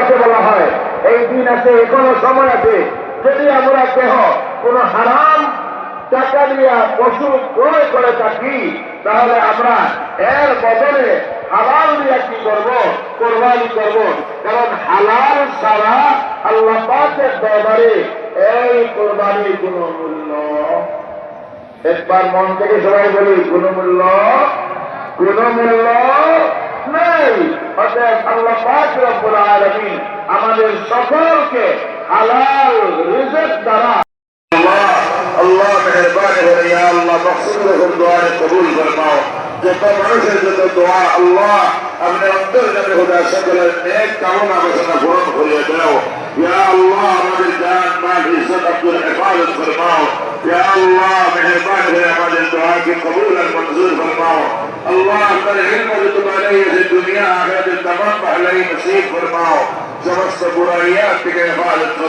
আছে বলা হয়, এই দিন আছে, এখনো সময় আছে। যদি আমরা কেহ কোনো হারাম টাকা দিয়া পশু ক্রয় করে থাকি, তাহলে আমরা এর বদলে হালাল দিয়া কি করব? কোরবানি করব। কারণ হালাল ছাড়া আল্লাহ পাকের দরবারে এই কোরবানির কোনো মূল্য, একবার মন থেকে সবাই বলি, কোনো মূল্য নেই। অতএব আল্লাহ পাক রব্বুল আলামিন আমাদের সকলকে হালাল রিজক দ্বারা আল্লাহ মেহরবান করে, ইয়া আল্লাহ মকসুদের দোয়া কবুল ফরমাও। যত মানুষের জন্য দোয়া আল্লাহ আপনি অন্তর যাবে খোদা সকলের নেক কামনা বাসনা পূরণ করিয়ে দাও। ইয়া আল্লাহ আমাদের জান মাল ইজ্জত আব্দুল হেফাজত ফরমাও। ইয়া আল্লাহ মেহরবান করে আমাদের দোয়াকে কবুল আর মঞ্জুর ফরমাও। আল্লাহ আপনার ইলম যত বাড়াইয়েছে দুনিয়া আখিরাতের तमाम भलाई नसीब फरमाओ। समस्त बुराइयां থেকে হেফাজত